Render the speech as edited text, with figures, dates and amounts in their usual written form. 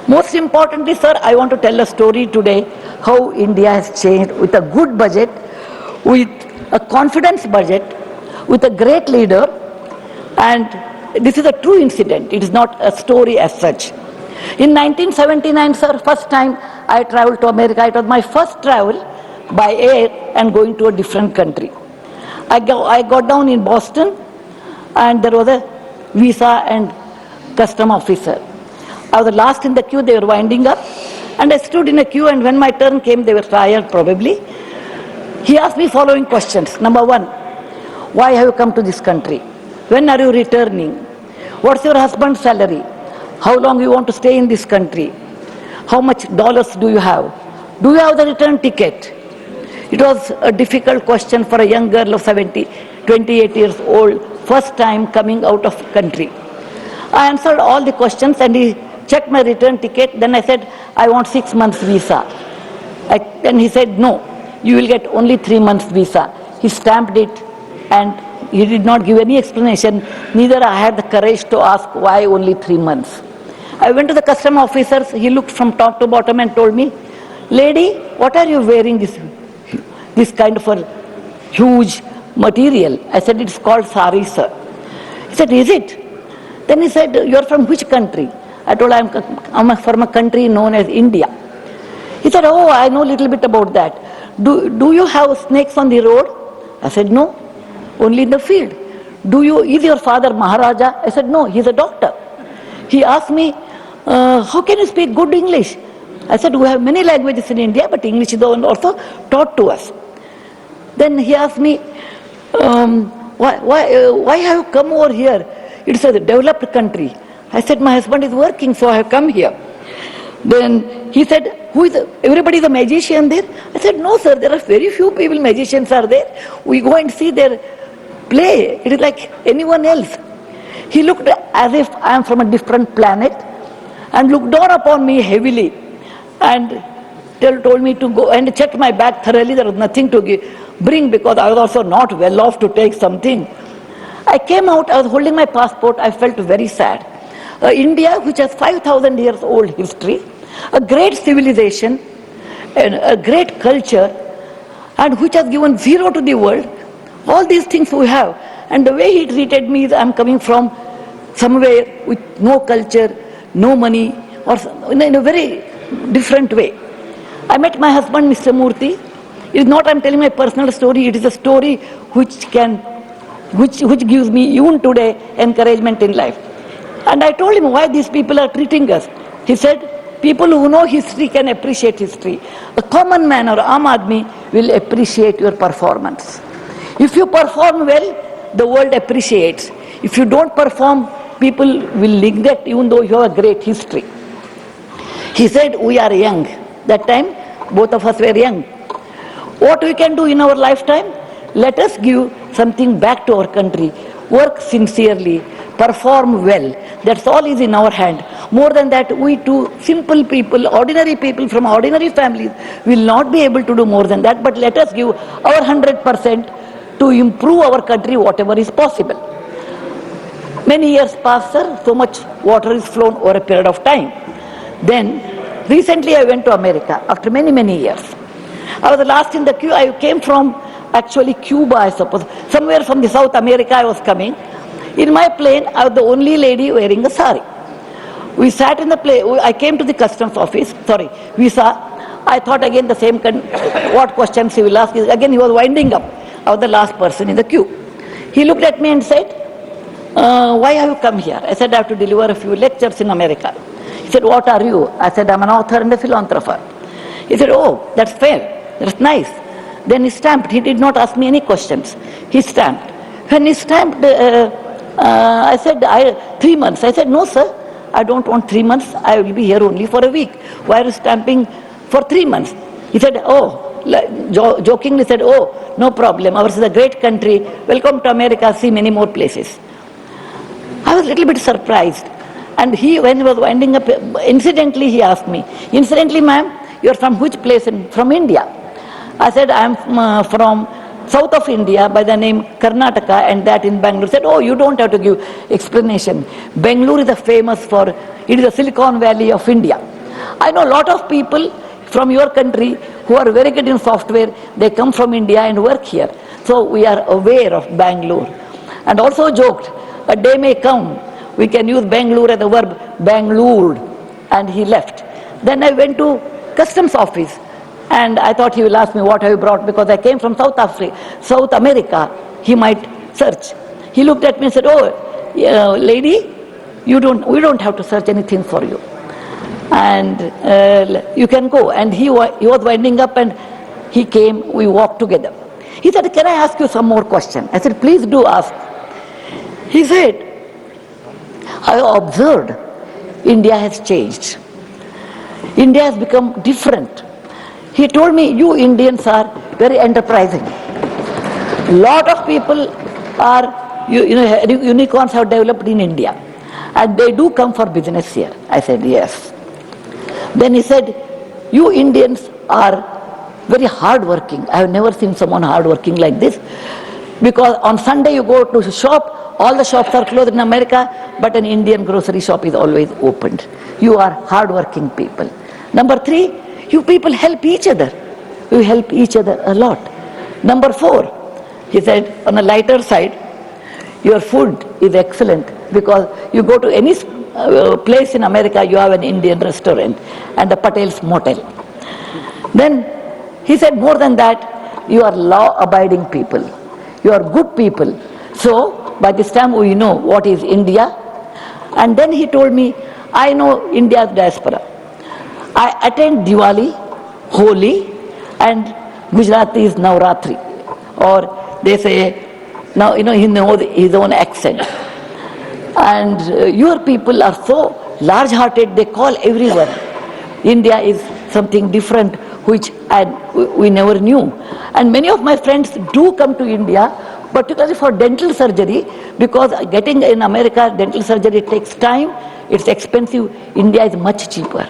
Most importantly, sir, I want to tell a story today how India has changed with a good budget, with a confidence budget, with a great leader, and this is a true incident. It is not a story as such. In 1979, sir, first time I traveled to America. It was my first travel by air and going to a different country. I got down in Boston, and there was a visa and custom officer. I was last in the queue. They were winding up, and I stood in a queue, and when my turn came, they were tired probably. He asked me following questions. Number one, why have you come to this country? When are you returning? What's your husband's salary? How long you want to stay in this country? How much dollars do you have? Do you have the return ticket? It was a difficult question for a young girl of 28 years old, first time coming out of country. I answered all the questions, and he checked my return ticket. Then I said, I want 6 months visa. Then he said, no, you will get only 3 months visa. He stamped it, and he did not give any explanation. Neither I had the courage to ask why only 3 months. I went to the custom officers. He looked from top to bottom and told me, lady, what are you wearing this kind of a huge material? I said, it's called sari, sir. He said, is it? Then he said, you're from which country? I told him, I'm from a country known as India. He said, oh, I know a little bit about that. Do you have snakes on the road? I said, no, only in the field. Is your father Maharaja? I said, no, he's a doctor. He asked me, how can you speak good English? I said, we have many languages in India, but English is also taught to us. Then he asked me, why have you come over here? It's a developed country. I said, my husband is working, so I have come here. Then he said, everybody is a magician there? I said, no, sir, there are very few people, magicians are there. We go and see their play. It is like anyone else. He looked as if I am from a different planet and looked down upon me heavily and told me to go and check my bag thoroughly. There was nothing to bring because I was also not well off to take something. I came out, I was holding my passport. I felt very sad. India, which has 5,000 years old history, a great civilization, and a great culture, and which has given zero to the world, all these things we have. And the way he treated me is I'm coming from somewhere with no culture, no money, or in a very different way. I met my husband, Mr. Murty. It is not I'm telling my personal story, it is a story which gives me even today encouragement in life. And I told him why these people are treating us. He said, people who know history can appreciate history. A common man or Aam Aadmi will appreciate your performance. If you perform well, the world appreciates. If you don't perform, people will neglect even though you have a great history. He said, we are young. That time, both of us were young. What we can do in our lifetime? Let us give something back to our country. Work sincerely, perform well. That's all is in our hand. More than that, we too, simple people, ordinary people from ordinary families, will not be able to do more than that. But let us give our 100% to improve our country, whatever is possible. Many years passed, sir. So much water is flown over a period of time. Then, recently I went to America after many, many years. I was the last in the queue. I came from actually Cuba, I suppose. Somewhere from the South America I was coming. In my plane, I was the only lady wearing a sari. We sat in the plane. I came to the customs office. Visa. I thought again the same, what questions he will ask. Again he was winding up. I was the last person in the queue. He looked at me and said, why have you come here? I said, I have to deliver a few lectures in America. He said, what are you? I said, I'm an author and a philanthropist. He said, oh, that's fair. That's nice. Then he stamped. He did not ask me any questions. He stamped. When he stamped, I said, 3 months. I said, no, sir, I don't want 3 months. I will be here only for a week. Why are you stamping for 3 months? He said, jokingly said, oh, no problem. Ours is a great country. Welcome to America. See many more places. I was a little bit surprised. And when he was winding up, incidentally he asked me, incidentally, ma'am, you're from which place? From India. I said, I'm from south of India by the name Karnataka, and that in Bangalore. Said, oh, you don't have to give explanation. Bangalore is famous for, it is the Silicon Valley of India. I know a lot of people from your country who are very good in software. They come from India and work here. So we are aware of Bangalore. And also joked, a day may come, we can use Bangalore as the verb Bangalored. And he left. Then I went to customs office. And I thought he will ask me, what have you brought? Because I came from South America. He might search. He looked at me and said, oh, lady, we don't have to search anything for you. And you can go. And he was winding up and he came, we walked together. He said, can I ask you some more questions? I said, please do ask. He said, I observed India has changed. India has become different. He told me, you Indians are very enterprising. Lot of people are, unicorns have developed in India. And they do come for business here. I said, yes. Then he said, you Indians are very hardworking. I have never seen someone hardworking like this. Because on Sunday you go to shop, all the shops are closed in America, but an Indian grocery shop is always opened. You are hardworking people. Number 3, you people help each other. You help each other a lot. Number 4, he said, on a lighter side, your food is excellent because you go to any place in America, you have an Indian restaurant and the Patel's Motel. Then he said, more than that, you are law-abiding people. You are good people. So, by this time we know what is India. And then he told me, I know India's diaspora. I attend Diwali, Holi, and Gujarati's Navratri. Or they say, now he knows his own accent. And your people are so large-hearted, they call everyone. India is something different, which we never knew. And many of my friends do come to India, particularly for dental surgery, because getting in America dental surgery takes time, it's expensive. India is much cheaper.